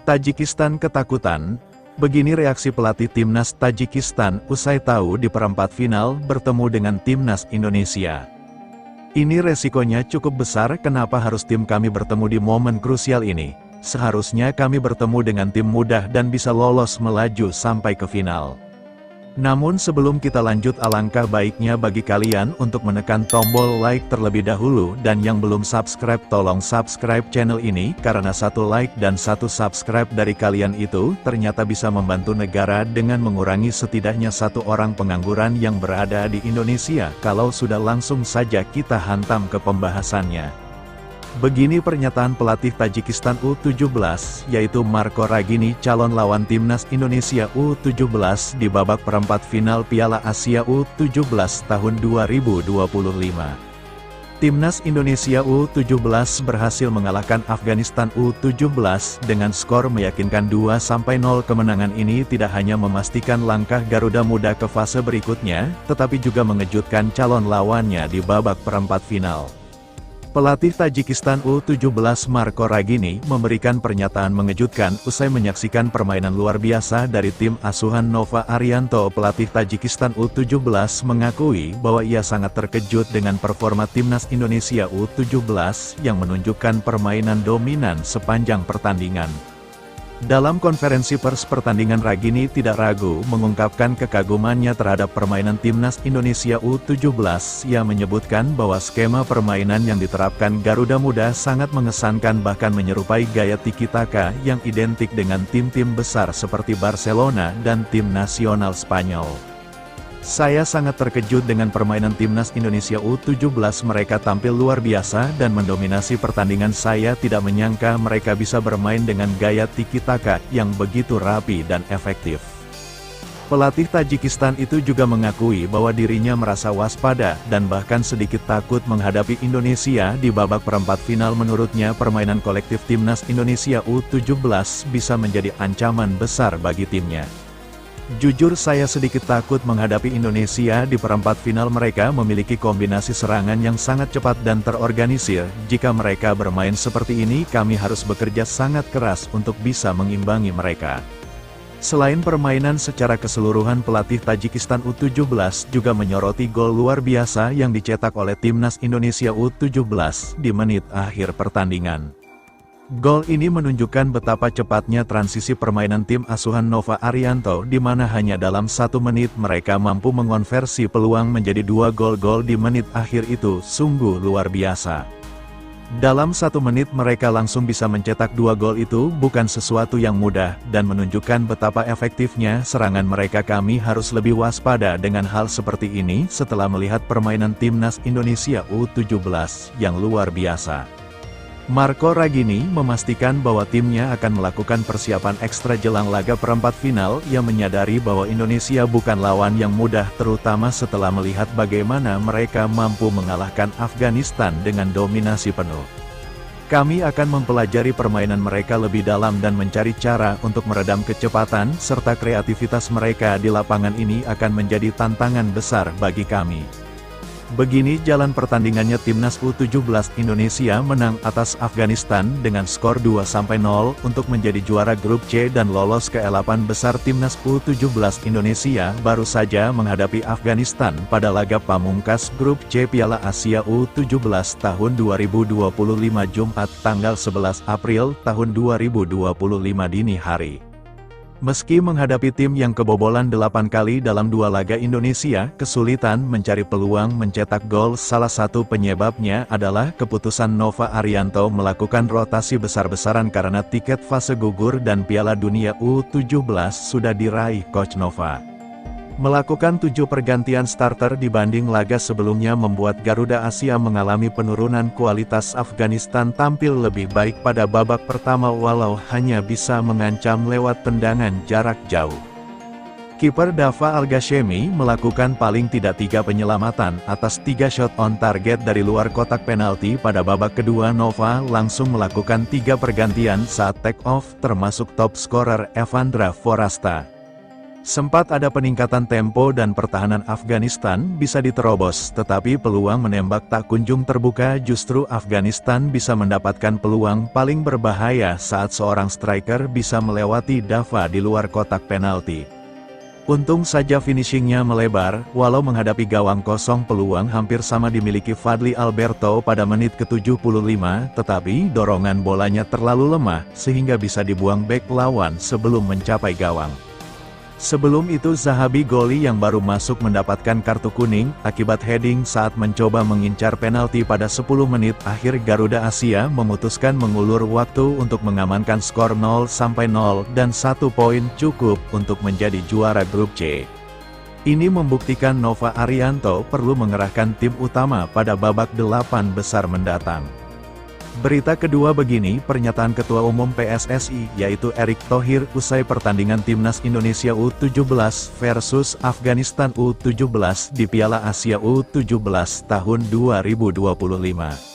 Tajikistan ketakutan. Begini reaksi pelatih timnas Tajikistan usai tahu di perempat final bertemu dengan timnas Indonesia. Ini resikonya cukup besar. Kenapa harus tim kami bertemu di momen krusial ini? Seharusnya kami bertemu dengan tim mudah dan bisa lolos melaju sampai ke final. Namun sebelum kita lanjut, alangkah baiknya bagi kalian untuk menekan tombol like terlebih dahulu, dan yang belum subscribe tolong subscribe channel ini, karena satu like dan satu subscribe dari kalian itu ternyata bisa membantu negara dengan mengurangi setidaknya satu orang pengangguran yang berada di Indonesia. Kalau sudah, langsung saja kita hantam ke pembahasannya. Begini pernyataan pelatih Tajikistan U17, yaitu Marco Ragini, calon lawan timnas Indonesia U17 di babak perempat final Piala Asia U17 tahun 2025. Timnas Indonesia U17 berhasil mengalahkan Afghanistan U17 dengan skor meyakinkan 2-0. Kemenangan ini tidak hanya memastikan langkah Garuda Muda ke fase berikutnya, tetapi juga mengejutkan calon lawannya di babak perempat final. Pelatih Tajikistan U17 Marco Ragini memberikan pernyataan mengejutkan usai menyaksikan permainan luar biasa dari tim asuhan Nova Arianto. Pelatih Tajikistan U17 mengakui bahwa ia sangat terkejut dengan performa timnas Indonesia U17 yang menunjukkan permainan dominan sepanjang pertandingan. Dalam konferensi pers pertandingan, Ragini tidak ragu mengungkapkan kekagumannya terhadap permainan timnas Indonesia U17. Ia menyebutkan bahwa skema permainan yang diterapkan Garuda Muda sangat mengesankan, bahkan menyerupai gaya tiki-taka yang identik dengan tim-tim besar seperti Barcelona dan tim nasional Spanyol. Saya sangat terkejut dengan permainan timnas Indonesia U17. Mereka tampil luar biasa dan mendominasi pertandingan. Saya tidak menyangka mereka bisa bermain dengan gaya tiki-taka yang begitu rapi dan efektif. Pelatih Tajikistan itu juga mengakui bahwa dirinya merasa waspada dan bahkan sedikit takut menghadapi Indonesia di babak perempat final. Menurutnya, permainan kolektif timnas Indonesia U17 bisa menjadi ancaman besar bagi timnya. Jujur, saya sedikit takut menghadapi Indonesia di perempat final. Mereka memiliki kombinasi serangan yang sangat cepat dan terorganisir. Jika mereka bermain seperti ini, kami harus bekerja sangat keras untuk bisa mengimbangi mereka. Selain permainan secara keseluruhan, pelatih Tajikistan U17 juga menyoroti gol luar biasa yang dicetak oleh timnas Indonesia U17 di menit akhir pertandingan. Gol ini menunjukkan betapa cepatnya transisi permainan tim asuhan Nova Arianto, di mana hanya dalam 1 menit mereka mampu mengonversi peluang menjadi 2 gol. Di menit akhir itu sungguh luar biasa. Dalam 1 menit mereka langsung bisa mencetak 2 gol. Itu bukan sesuatu yang mudah, dan menunjukkan betapa efektifnya serangan mereka. Kami harus lebih waspada dengan hal seperti ini setelah melihat permainan timnas Indonesia U17 yang luar biasa. Marco Ragini memastikan bahwa timnya akan melakukan persiapan ekstra jelang laga perempat final. Ia menyadari bahwa Indonesia bukan lawan yang mudah, terutama setelah melihat bagaimana mereka mampu mengalahkan Afghanistan dengan dominasi penuh. Kami akan mempelajari permainan mereka lebih dalam dan mencari cara untuk meredam kecepatan serta kreativitas mereka di lapangan. Ini akan menjadi tantangan besar bagi kami. Begini jalan pertandingannya. Timnas U17 Indonesia menang atas Afghanistan dengan skor 2-0 untuk menjadi juara grup C dan lolos ke 8 besar. Timnas U17 Indonesia baru saja menghadapi Afghanistan pada laga pamungkas grup C Piala Asia U17 tahun 2025 Jumat tanggal 11 April tahun 2025 dini hari. Meski menghadapi tim yang kebobolan 8 kali dalam 2 laga, Indonesia kesulitan mencari peluang mencetak gol. Salah satu penyebabnya adalah keputusan Nova Arianto melakukan rotasi besar-besaran karena tiket fase gugur dan Piala Dunia U17 sudah diraih Coach Nova. Melakukan 7 pergantian starter dibanding laga sebelumnya membuat Garuda Asia mengalami penurunan kualitas. Afghanistan tampil lebih baik pada babak pertama walau hanya bisa mengancam lewat tendangan jarak jauh. Kiper Dava Al-Ghashemi melakukan paling tidak 3 penyelamatan atas 3 shot on target dari luar kotak penalti. Pada babak kedua, Nova langsung melakukan 3 pergantian saat take off, termasuk top scorer Evandra Forasta. Sempat ada peningkatan tempo dan pertahanan Afghanistan bisa diterobos, tetapi peluang menembak tak kunjung terbuka. Justru Afghanistan bisa mendapatkan peluang paling berbahaya saat seorang striker bisa melewati Dava di luar kotak penalti. Untung saja finishingnya melebar, walau menghadapi gawang kosong peluang hampir sama dimiliki Fadly Alberto pada menit ke-75, tetapi dorongan bolanya terlalu lemah, sehingga bisa dibuang bek lawan sebelum mencapai gawang. Sebelum itu Zahabi goli yang baru masuk mendapatkan kartu kuning, akibat heading saat mencoba mengincar penalti pada 10 menit akhir. Garuda Asia memutuskan mengulur waktu untuk mengamankan skor 0-0 dan 1 poin cukup untuk menjadi juara grup C. Ini membuktikan Nova Arianto perlu mengerahkan tim utama pada babak 8 besar mendatang. Berita kedua begini, pernyataan Ketua Umum PSSI, yaitu Erick Thohir, usai pertandingan Timnas Indonesia U17 versus Afghanistan U17 di Piala Asia U17 tahun 2025.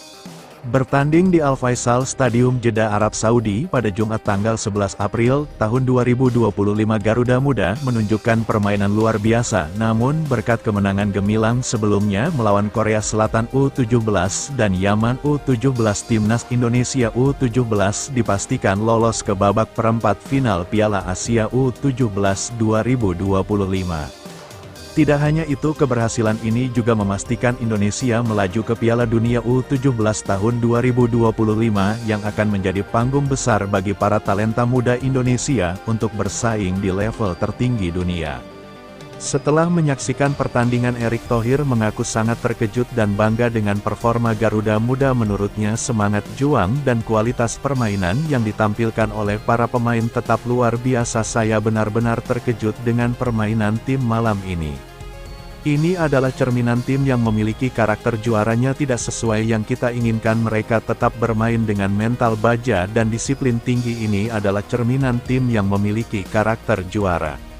Bertanding di Al Faisal Stadium Jeddah Arab Saudi pada Jumat tanggal 11 April tahun 2025, Garuda Muda menunjukkan permainan luar biasa, namun berkat kemenangan gemilang sebelumnya melawan Korea Selatan U17 dan Yaman U17, Timnas Indonesia U17 dipastikan lolos ke babak perempat final Piala Asia U17 2025. Tidak hanya itu, keberhasilan ini juga memastikan Indonesia melaju ke Piala Dunia U17 tahun 2025 yang akan menjadi panggung besar bagi para talenta muda Indonesia untuk bersaing di level tertinggi dunia. Setelah menyaksikan pertandingan, Erick Thohir mengaku sangat terkejut dan bangga dengan performa Garuda Muda. Menurutnya semangat juang dan kualitas permainan yang ditampilkan oleh para pemain tetap luar biasa. Saya benar-benar terkejut dengan permainan tim malam ini. Ini adalah cerminan tim yang memiliki karakter juaranya tidak sesuai yang kita inginkan. Mereka tetap bermain dengan mental baja dan disiplin tinggi. Ini adalah cerminan tim yang memiliki karakter juara.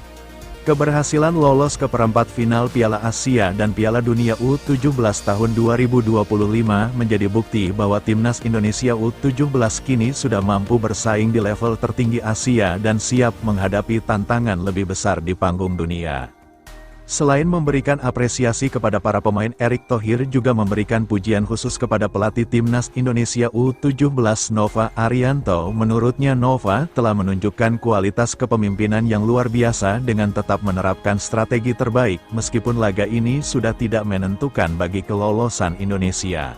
Keberhasilan lolos ke perempat final Piala Asia dan Piala Dunia U17 tahun 2025 menjadi bukti bahwa Timnas Indonesia U17 kini sudah mampu bersaing di level tertinggi Asia dan siap menghadapi tantangan lebih besar di panggung dunia. Selain memberikan apresiasi kepada para pemain, Erick Thohir juga memberikan pujian khusus kepada pelatih Timnas Indonesia U17 Nova Arianto. Menurutnya Nova telah menunjukkan kualitas kepemimpinan yang luar biasa dengan tetap menerapkan strategi terbaik, meskipun laga ini sudah tidak menentukan bagi kelolosan Indonesia.